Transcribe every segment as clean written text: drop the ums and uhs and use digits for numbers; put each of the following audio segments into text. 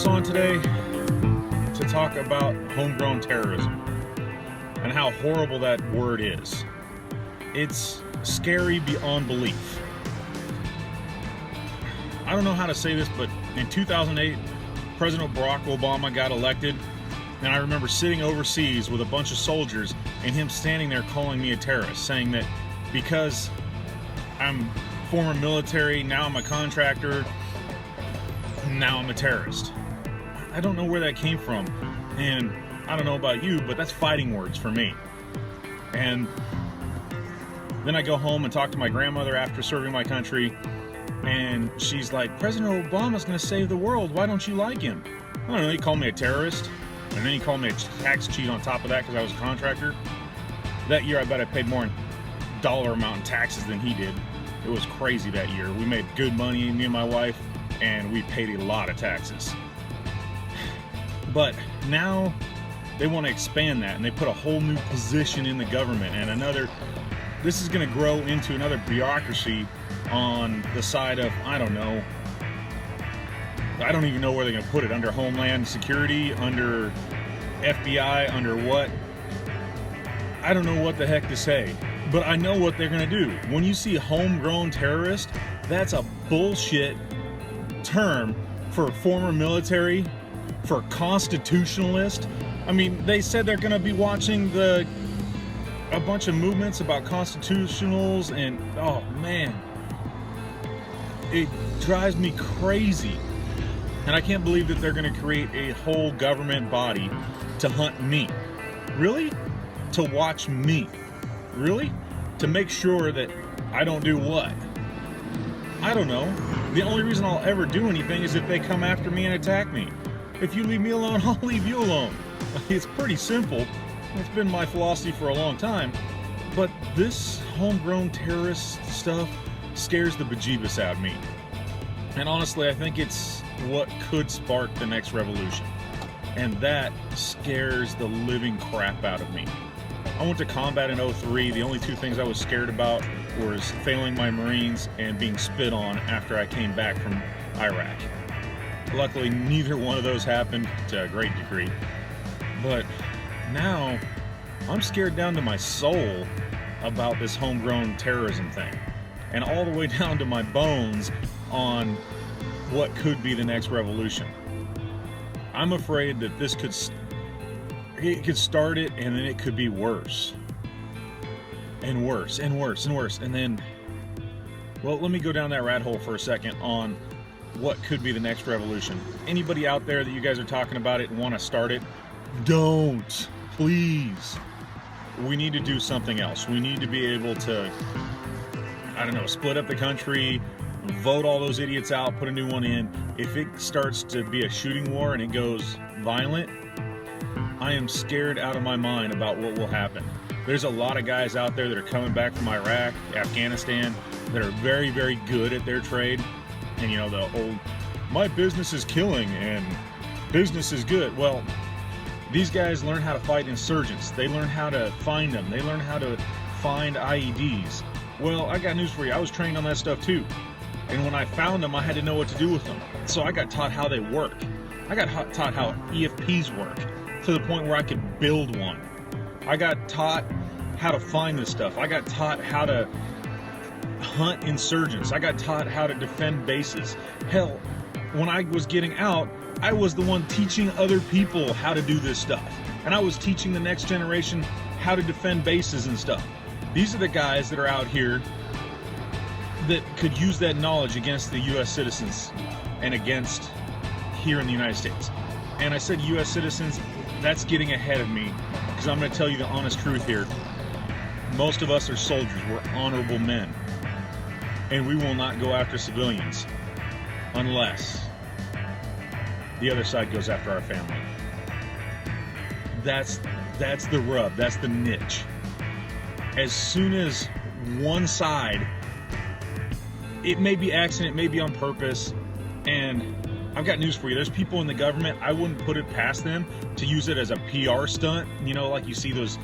this on today to talk about homegrown terrorism and how horrible that word is. It's scary beyond belief. I don't know how to say this, but in 2008, President Barack Obama got elected, and I remember sitting overseas with a bunch of soldiers and him standing there calling me a terrorist, saying that because I'm former military, now I'm a contractor, now I'm a terrorist. I don't know where that came from, and I don't know about you, but that's fighting words for me. And then I go home and talk to my grandmother after serving my country, and she's like, President Obama's gonna save the world, why don't you like him? I don't know, he called me a terrorist, and then he called me a tax cheat on top of that because I was a contractor. That year I bet I paid more in dollar amount in taxes than he did. It was crazy that year. We made good money, me and my wife, and we paid a lot of taxes. But now they want to expand that, and they put a whole new position in the government, and this is going to grow into another bureaucracy on the side of, I don't even know where they're going to put it, under Homeland Security, under FBI, under what? I don't know what the heck to say, but I know what they're going to do. When you see homegrown terrorist, that's a bullshit term for former military, for constitutionalist. I mean, they said they're going to be watching a bunch of movements about constitutionals, and oh man, it drives me crazy. And I can't believe that they're going to create a whole government body to hunt me. Really? To watch me. Really? To make sure that I don't do what? I don't know. The only reason I'll ever do anything is if they come after me and attack me. If you leave me alone, I'll leave you alone. It's pretty simple. It's been my philosophy for a long time. But this homegrown terrorist stuff scares the bejeebus out of me. And honestly, I think it's what could spark the next revolution. And that scares the living crap out of me. I went to combat in 03. The only two things I was scared about was failing my Marines and being spit on after I came back from Iraq. Luckily, neither one of those happened to a great degree. But now, I'm scared down to my soul about this homegrown terrorism thing. And all the way down to my bones on what could be the next revolution. I'm afraid that this could start it, and then it could be worse. And worse, and worse, and worse. And then, well, let me go down that rat hole for a second on what could be the next revolution. Anybody out there that you guys are talking about it and want to start it, don't. Please. We need to do something else. We need to be able to, I don't know, split up the country, vote all those idiots out, put a new one in. If it starts to be a shooting war and it goes violent, I am scared out of my mind about what will happen. There's a lot of guys out there that are coming back from Iraq, Afghanistan, that are very, very good at their trade. And you know, the old, my business is killing and business is good. Well, these guys learn how to fight insurgents. They learn how to find them. They learn how to find IEDs. Well, I got news for you. I was trained on that stuff too. And when I found them, I had to know what to do with them. So I got taught how they work. I got taught how EFPs work to the point where I could build one. I got taught how to find this stuff. I got taught how to hunt insurgents. I got taught how to defend bases. Hell, when I was getting out, I was the one teaching other people how to do this stuff. And I was teaching the next generation how to defend bases and stuff. These are the guys that are out here that could use that knowledge against the U.S. citizens and against here in the United States. And I said U.S. citizens, that's getting ahead of me, because I'm going to tell you the honest truth here. Most of us are soldiers. We're honorable men. And we will not go after civilians unless the other side goes after our family. That's the rub. That's the niche. As soon as one side, it may be accident, it may be on purpose, and I've got news for you. There's people in the government, I wouldn't put it past them to use it as a PR stunt. You know, like you see those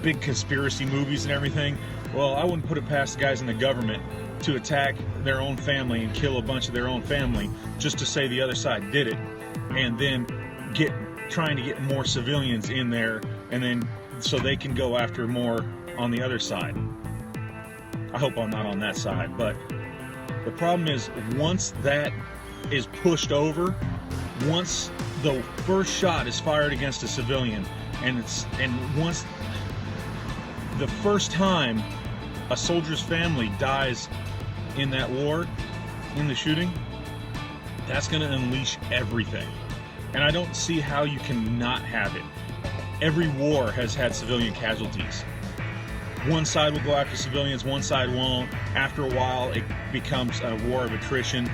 big conspiracy movies and everything. Well, I wouldn't put it past the guys in the government to attack their own family and kill a bunch of their own family just to say the other side did it, and then trying to get more civilians in there, and then so they can go after more on the other side. I hope I'm not on that side, but the problem is once that is pushed over, once the first shot is fired against a civilian, and once the first time a soldier's family dies in that war, in the shooting, that's going to unleash everything. And I don't see how you can not have it. Every war has had civilian casualties. One side will go after civilians, one side won't. After a while, it becomes a war of attrition.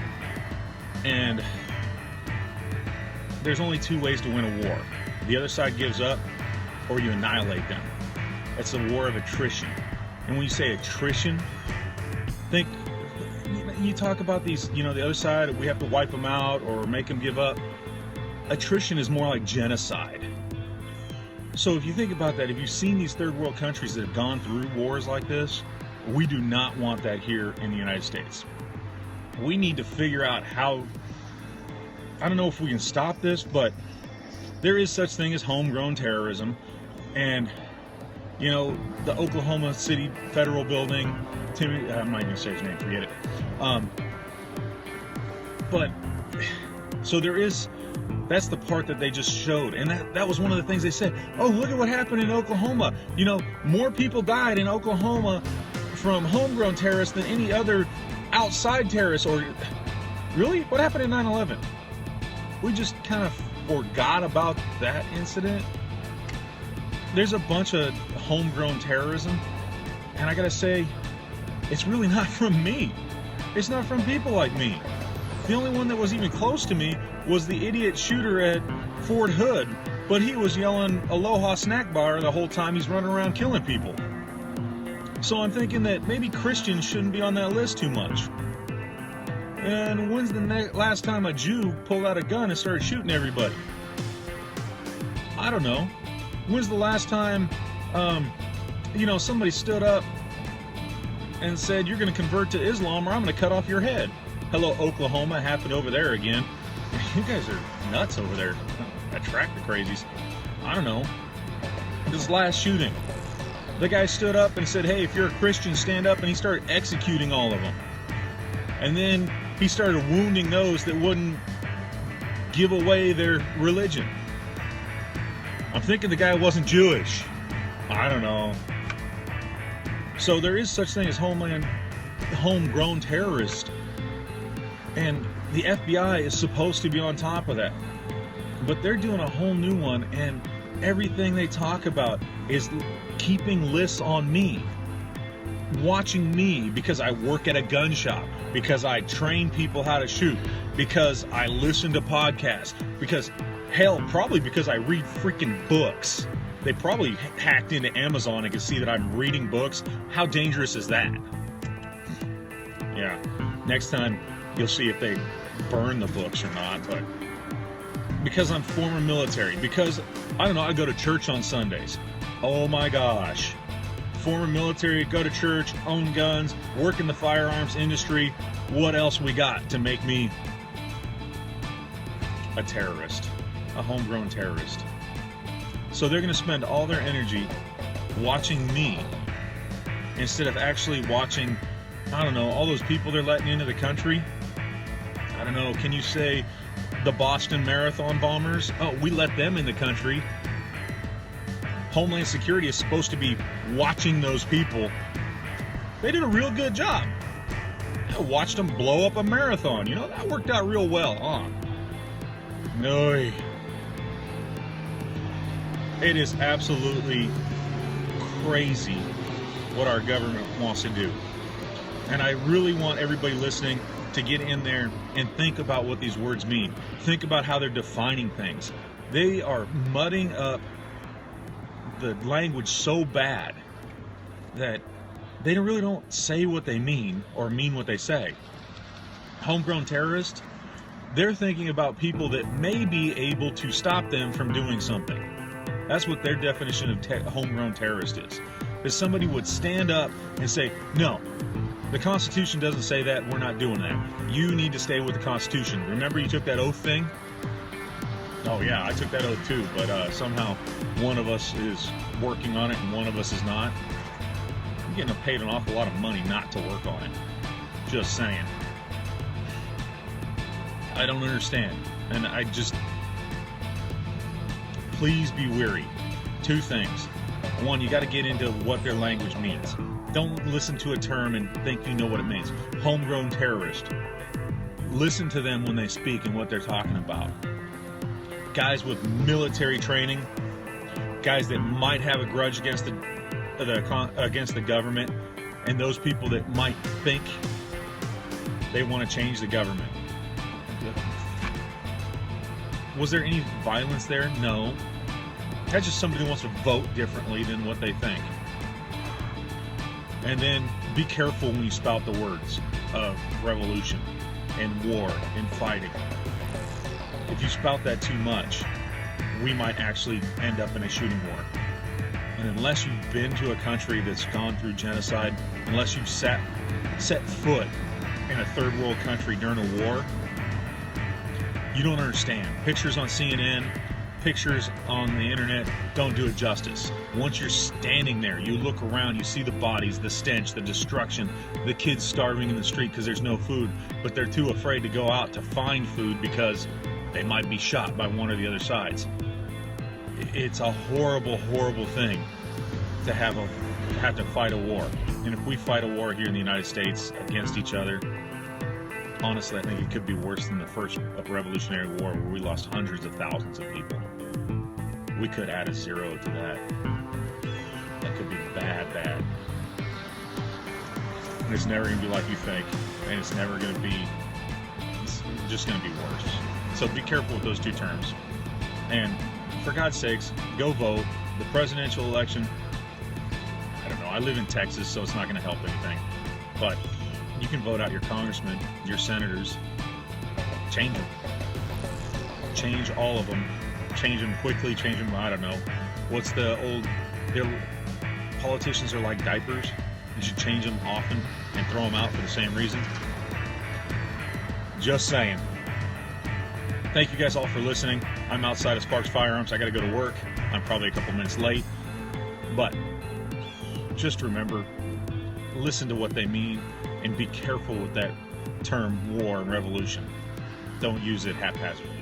And there's only two ways to win a war. The other side gives up, or you annihilate them. It's a war of attrition. And when you say attrition, think, you talk about these, the other side, we have to wipe them out or make them give up. Attrition is more like genocide. So if you think about that, if you've seen these third world countries that have gone through wars like this, we do not want that here in the United States. We need to figure out how, I don't know if we can stop this, but there is such thing as homegrown terrorism. And, the Oklahoma City Federal Building, I'm not even going to say his name, forget it. But, so that's the part that they just showed. And that was one of the things they said. Oh, look at what happened in Oklahoma. More people died in Oklahoma from homegrown terrorists than any other outside terrorists. Or, really? What happened in 9/11? We just kind of forgot about that incident. There's a bunch of homegrown terrorism. And I got to say, it's really not from me. It's not from people like me. The only one that was even close to me was the idiot shooter at Fort Hood, but he was yelling Aloha Snack Bar the whole time he's running around killing people. So I'm thinking that maybe Christians shouldn't be on that list too much. And when's the last time a Jew pulled out a gun and started shooting everybody? I don't know. When's the last time, somebody stood up and said, you're going to convert to Islam or I'm going to cut off your head? Hello, Oklahoma, happened over there again. You guys are nuts over there. Attract the crazies. I don't know. This last shooting, the guy stood up and said, hey, if you're a Christian, stand up, and he started executing all of them. And then he started wounding those that wouldn't give away their religion. I'm thinking the guy wasn't Jewish. I don't know. So there is such thing as homegrown terrorist. And the FBI is supposed to be on top of that. But they're doing a whole new one, and everything they talk about is keeping lists on me. Watching me because I work at a gun shop, because I train people how to shoot, because I listen to podcasts, because, hell, probably because I read freaking books. They probably hacked into Amazon and can see that I'm reading books. How dangerous is that? Yeah. Next time, you'll see if they burn the books or not. But because I'm former military, because, I go to church on Sundays. Oh my gosh. Former military, go to church, own guns, work in the firearms industry. What else we got to make me a terrorist, a homegrown terrorist? So they're going to spend all their energy watching me instead of actually watching, all those people they're letting into the country. I don't know, can you say the Boston Marathon bombers? Oh, we let them in the country. Homeland Security is supposed to be watching those people. They did a real good job. I watched them blow up a marathon. That worked out real well, huh? No. It is absolutely crazy what our government wants to do. And I really want everybody listening to get in there and think about what these words mean. Think about how they're defining things. They are mudding up the language so bad that they really don't say what they mean or mean what they say. Homegrown terrorists, they're thinking about people that may be able to stop them from doing something. That's what their definition of homegrown terrorist is. If somebody would stand up and say, no, the Constitution doesn't say that, we're not doing that. You need to stay with the Constitution. Remember you took that oath thing? Oh yeah, I took that oath too, but somehow one of us is working on it and one of us is not. I'm getting paid an awful lot of money not to work on it. Just saying. I don't understand. And I just... Please be wary. Two things. One, you got to get into what their language means. Don't listen to a term and think you know what it means. Homegrown terrorist. Listen to them when they speak and what they're talking about. Guys with military training, guys that might have a grudge against the government, and those people that might think they want to change the government. Was there any violence there? No. That's just somebody who wants to vote differently than what they think. And then be careful when you spout the words of revolution and war and fighting. If you spout that too much, we might actually end up in a shooting war. And unless you've been to a country that's gone through genocide, unless you've set foot in a third world country during a war, you don't understand. Pictures on CNN, pictures on the internet don't do it justice. Once you're standing there, you look around, you see the bodies, the stench, the destruction, the kids starving in the street because there's no food, but they're too afraid to go out to find food because they might be shot by one or the other sides. It's a horrible, horrible thing to have to fight a war. And if we fight a war here in the United States against each other, honestly, I think it could be worse than the first Revolutionary War, where we lost hundreds of thousands of people. We could add a zero to that. That could be bad, bad. And it's never going to be like you think, and it's never going to be, it's just going to be worse. So be careful with those two terms. And for God's sakes, go vote. The presidential election, I don't know, I live in Texas, so it's not going to help anything. But you can vote out your congressmen, your senators. Change them. Change all of them. Change them quickly, change them, I don't know. What's the old, politicians are like diapers. You should change them often and throw them out for the same reason. Just saying. Thank you guys all for listening. I'm outside of Sparks Firearms. I got to go to work. I'm probably a couple minutes late. But just remember, listen to what they mean and be careful with that term war and revolution. Don't use it haphazardly.